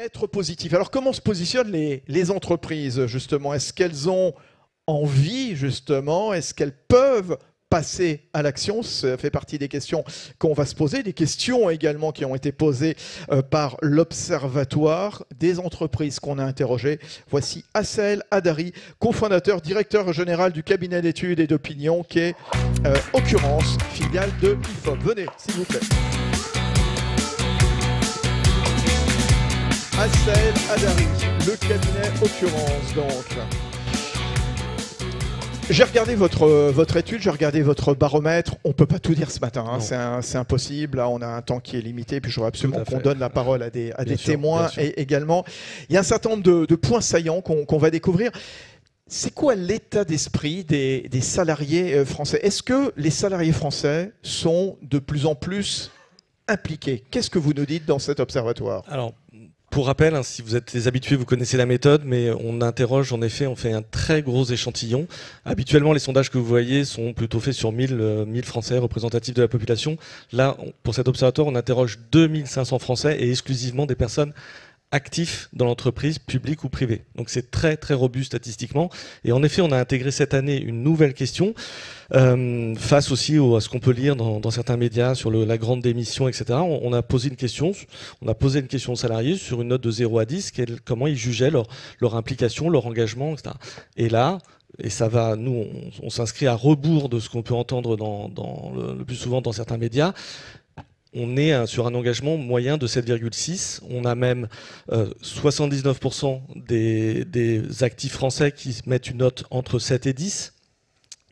être positif. Alors comment se positionnent les entreprises justement? Est-ce qu'elles ont envie justement? Est-ce qu'elles peuvent passer à l'action? Ça fait partie des questions qu'on va se poser, des questions également qui ont été posées par l'Observatoire des entreprises qu'on a interrogées. Voici Assel Adari, cofondateur, directeur général du cabinet d'études et d'opinion qui est Occurrence, filiale de IFOP. Venez, s'il vous plaît. Assel Adari, le cabinet Occurrence donc. J'ai regardé votre étude, j'ai regardé votre baromètre. On ne peut pas tout dire ce matin, hein. C'est impossible. Là, on a un temps qui est limité. Puis je voudrais absolument qu'on donne la parole à des témoins également. Il y a un certain nombre de points saillants qu'on va découvrir. C'est quoi l'état d'esprit des salariés français? Est-ce que les salariés français sont de plus en plus impliqués? Qu'est-ce que vous nous dites dans cet observatoire? Alors, pour rappel, hein, si vous êtes des habitués, vous connaissez la méthode, mais on interroge, en effet, on fait un très gros échantillon. Habituellement, les sondages que vous voyez sont plutôt faits sur 1000 Français représentatifs de la population. Là, pour cet observatoire, on interroge 2500 Français et exclusivement des personnes actifs dans l'entreprise, publique ou privée. Donc c'est très très robuste statistiquement. Et en effet, on a intégré cette année une nouvelle question face aussi à ce qu'on peut lire dans certains médias sur la grande démission, etc. On a posé une question aux salariés sur une note de 0 à 10, comment ils jugeaient leur implication, leur engagement, etc. Et là, et ça va, nous, on s'inscrit à rebours de ce qu'on peut entendre le plus souvent dans certains médias. On est sur un engagement moyen de 7,6. On a même 79% des actifs français qui mettent une note entre 7 et 10.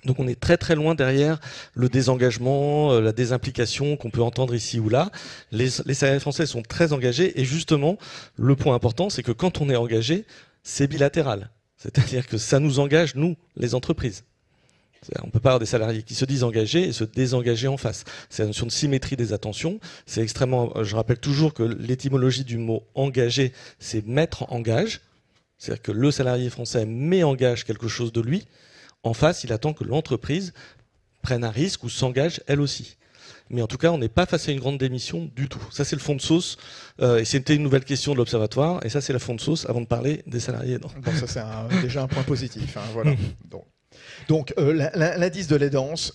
Donc on est très très loin derrière le désengagement, la désimplication qu'on peut entendre ici ou là. Les salariés français sont très engagés et justement, le point important, c'est que quand on est engagé, c'est bilatéral. C'est-à-dire que ça nous engage, nous, les entreprises. On ne peut pas avoir des salariés qui se disent engagés et se désengager en face. C'est la notion de symétrie des attentions. C'est extrêmement. Je rappelle toujours que l'étymologie du mot engagé, c'est mettre en gage. C'est-à-dire que le salarié français met en gage quelque chose de lui. En face, il attend que l'entreprise prenne un risque ou s'engage elle aussi. Mais en tout cas, on n'est pas face à une grande démission du tout. Ça, c'est le fond de sauce. Et c'était une nouvelle question de l'Observatoire. Et ça, c'est la fond de sauce avant de parler des salariés. Bon, ça, c'est déjà un point positif. Hein, voilà. Donc l'indice de l'aidance,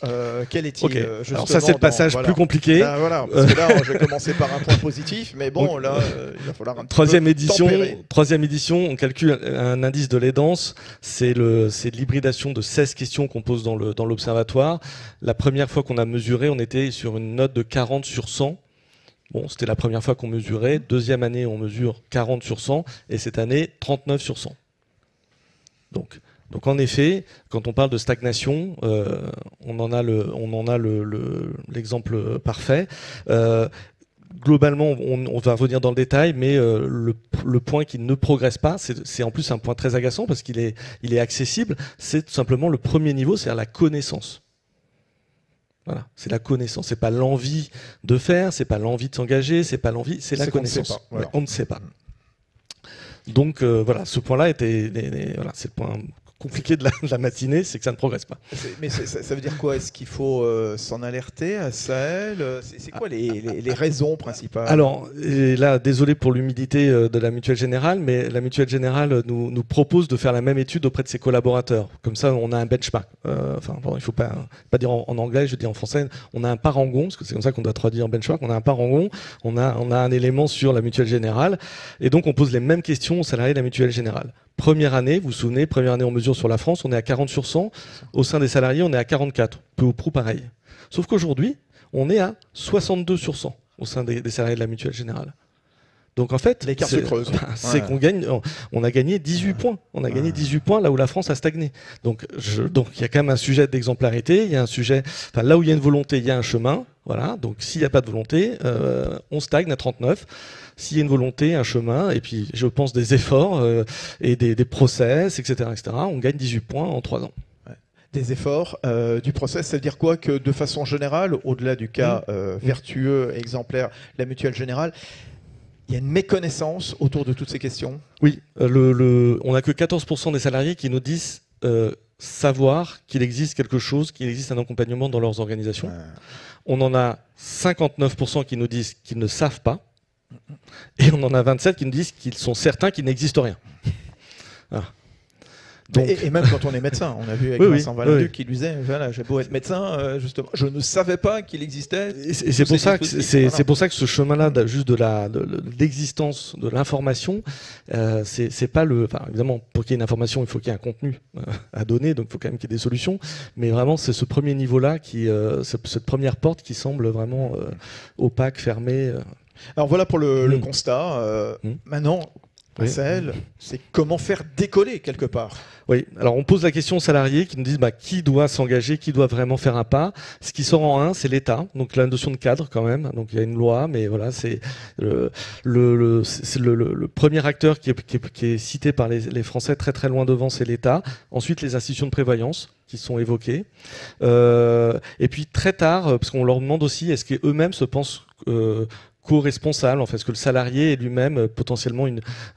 quel est-il justement? Alors ça c'est le passage plus compliqué. Là, voilà, parce que là je vais commencer par un point positif, mais bon là il va falloir un petit peu troisième édition, on calcule un indice de l'aidance, c'est l'hybridation de 16 questions qu'on pose dans l'observatoire. La première fois qu'on a mesuré, on était sur une note de 40 sur 100. Bon, c'était la première fois qu'on mesurait. Deuxième année, on mesure 40 sur 100 et cette année 39 sur 100. Donc en effet, quand on parle de stagnation, on en a l'exemple parfait. Globalement, on va revenir dans le détail, mais le point qui ne progresse pas, c'est en plus un point très agaçant parce qu'il est accessible. C'est tout simplement le premier niveau, c'est-à-dire la connaissance. Voilà, c'est la connaissance. C'est pas l'envie de faire, c'est pas l'envie de s'engager, c'est pas l'envie, c'est la connaissance. On ne sait pas. Donc voilà, ce point-là voilà, c'est le point compliqué de la matinée, c'est que ça ne progresse pas. Mais ça veut dire quoi? Est-ce qu'il faut s'en alerter à Sahel? C'est quoi les raisons principales? Alors là, désolé pour l'humidité de la Mutuelle Générale, mais la Mutuelle Générale nous propose de faire la même étude auprès de ses collaborateurs. Comme ça, on a un benchmark. Il ne faut pas dire en anglais, je dis en français. On a un parangon, parce que c'est comme ça qu'on doit traduire en benchmark. On a un parangon, on a un élément sur la Mutuelle Générale, et donc on pose les mêmes questions aux salariés de la Mutuelle Générale. Première année, vous vous souvenez, première année on mesure sur la France, on est à 40 sur 100. Au sein des salariés, on est à 44. Peu ou prou pareil. Sauf qu'aujourd'hui, on est à 62 sur 100 au sein des salariés de la Mutuelle Générale. Donc en fait, l'écart se creuse. C'est on a gagné 18 points. On a gagné 18 points là où la France a stagné. Donc il y a quand même un sujet d'exemplarité. Il y a un sujet, là où il y a une volonté, il y a un chemin. Voilà. Donc s'il n'y a pas de volonté, on stagne à 39. S'il y a une volonté, un chemin, et puis je pense des efforts et des process, etc., on gagne 18 points en 3 ans. Des efforts, du process, ça veut dire quoi? Que de façon générale, au-delà du cas vertueux, exemplaire, la Mutuelle Générale, il y a une méconnaissance autour de toutes ces questions? Oui, on n'a que 14% des salariés qui nous disent savoir qu'il existe quelque chose, qu'il existe un accompagnement dans leurs organisations. On en a 59% qui nous disent qu'ils ne savent pas. Et on en a 27 qui nous disent qu'ils sont certains qu'il n'existe rien. Voilà. Donc... Et même quand on est médecin, on a vu avec Vincent Valenduc qui lui disait voilà, j'ai beau être médecin, justement, je ne savais pas qu'il existait. Et c'est pour ça que c'est pour ça que ce chemin-là, juste de l'existence de l'information, c'est pas le. Enfin, évidemment, pour qu'il y ait une information, il faut qu'il y ait un contenu à donner, donc il faut quand même qu'il y ait des solutions. Mais vraiment, c'est ce premier niveau-là cette première porte qui semble vraiment opaque, fermée. Alors voilà pour le constat. Maintenant. Marcel, c'est comment faire décoller quelque part. Oui, alors on pose la question aux salariés qui nous disent qui doit s'engager, qui doit vraiment faire un pas. Ce qui sort en un, c'est l'État, donc la notion de cadre quand même. Donc il y a une loi, mais voilà, c'est le premier acteur qui est cité par les Français très très loin devant, c'est l'État. Ensuite, les institutions de prévoyance qui sont évoquées. Et puis très tard, parce qu'on leur demande aussi, est-ce qu'eux-mêmes se pensent co-responsable, en fait, est-ce que le salarié est lui-même potentiellement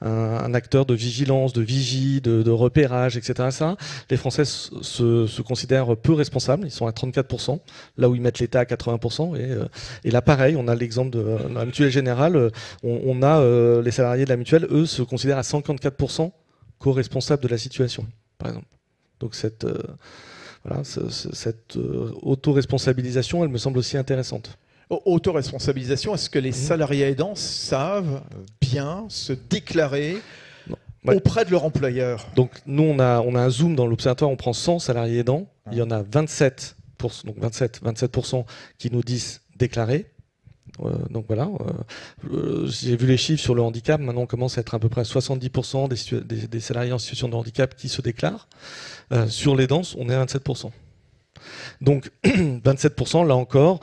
un acteur de vigilance, de vigie, de repérage, etc. Ça, les Français se considèrent peu responsables, ils sont à 34%, là où ils mettent l'État à 80%. Et là, pareil, on a l'exemple de la Mutuelle Générale, on a les salariés de la Mutuelle, eux, se considèrent à 54% co-responsables de la situation, par exemple. Donc cette auto-responsabilisation, elle me semble aussi intéressante. Autoresponsabilisation, est-ce que les salariés aidants savent bien se déclarer auprès de leur employeur? Donc nous, on a un zoom dans l'observatoire, on prend 100 salariés aidants, il y en a 27% qui nous disent déclarer. Donc voilà, j'ai vu les chiffres sur le handicap, maintenant on commence à être à peu près à 70% des salariés en situation de handicap qui se déclarent. Sur les danses, on est à 27%. Donc 27%, là encore,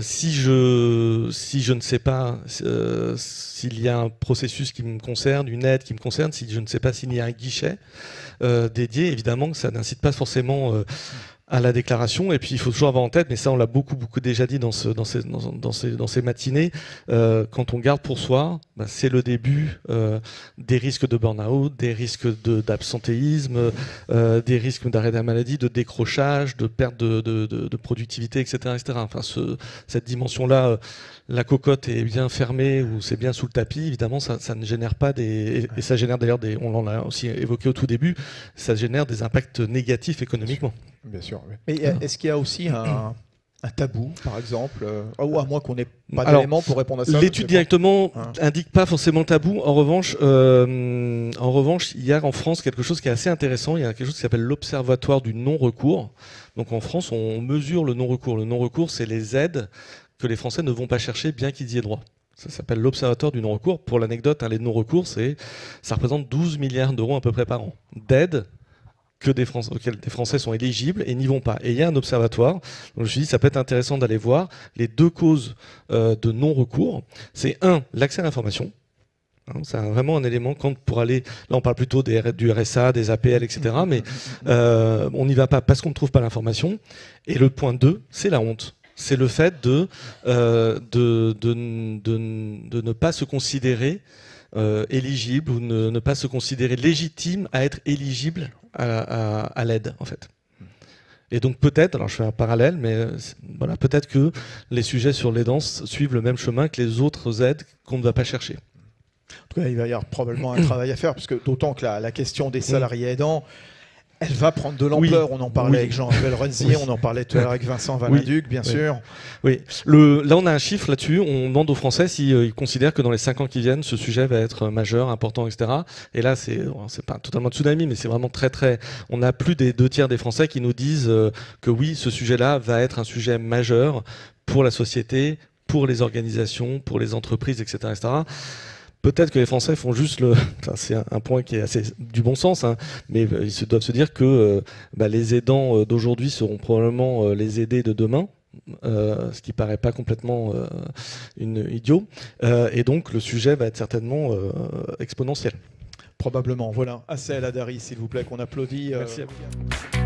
si je ne sais pas s'il y a un processus qui me concerne, une aide qui me concerne, si je ne sais pas s'il y a un guichet dédié, évidemment que ça n'incite pas forcément à la déclaration. Et puis il faut toujours avoir en tête, mais ça on l'a beaucoup déjà dit dans ces matinées, quand on garde pour soi, c'est le début des risques de burn-out, des risques d'absentéisme, des risques d'arrêt de la maladie, de décrochage, de perte de productivité, etc. Enfin, cette dimension-là, la cocotte est bien fermée ou c'est bien sous le tapis, évidemment ça ne génère pas et ça génère d'ailleurs on l'en a aussi évoqué au tout début, ça génère des impacts négatifs économiquement. Bien sûr. Oui. Mais est-ce qu'il y a aussi un tabou, par exemple, ou à moins qu'on n'ait pas d'éléments pour répondre à ça? L'étude directement indique pas forcément tabou. En revanche, il y a en France quelque chose qui est assez intéressant. Il y a quelque chose qui s'appelle l'Observatoire du non-recours. Donc en France, on mesure le non-recours. Le non-recours, c'est les aides que les Français ne vont pas chercher, bien qu'ils y aient droit. Ça s'appelle l'Observatoire du non-recours. Pour l'anecdote, les non-recours, ça représente 12 milliards d'euros à peu près par an d'aides auxquels des Français sont éligibles et n'y vont pas. Et il y a un observatoire, donc je me suis dit ça peut être intéressant d'aller voir les deux causes de non-recours. C'est l'accès à l'information. C'est vraiment un élément pour aller, là on parle plutôt du RSA, des APL, etc. Mais on n'y va pas parce qu'on ne trouve pas l'information. Et le point 2, c'est la honte. C'est le fait de ne pas se considérer éligible ou ne pas se considérer légitime à être éligible à l'aide, en fait. Et donc peut-être, alors je fais un parallèle, mais voilà, peut-être que les sujets sur l'aidance suivent le même chemin que les autres aides qu'on ne va pas chercher. En tout cas, il va y avoir probablement un travail à faire, parce que d'autant que la question des salariés aidants, elle va prendre de l'ampleur. On en parlait avec Jean-Joël Renzier, on en parlait tout à l'heure avec Vincent Valenduc, bien sûr. Oui. Là, on a un chiffre là-dessus. On demande aux Français s'ils considèrent que dans les 5 ans qui viennent, ce sujet va être majeur, important, etc. Et là, c'est pas totalement tsunami, mais c'est vraiment très, très... On a plus des 2/3 des Français qui nous disent que oui, ce sujet-là va être un sujet majeur pour la société, pour les organisations, pour les entreprises, etc. etc. Peut-être que les Français font juste c'est un point qui est assez du bon sens, mais ils doivent se dire que les aidants d'aujourd'hui seront probablement les aidés de demain, ce qui paraît pas complètement idiot. Et donc le sujet va être certainement exponentiel. Probablement. Voilà. Assez à la Dari, s'il vous plaît, qu'on applaudit. Merci à vous.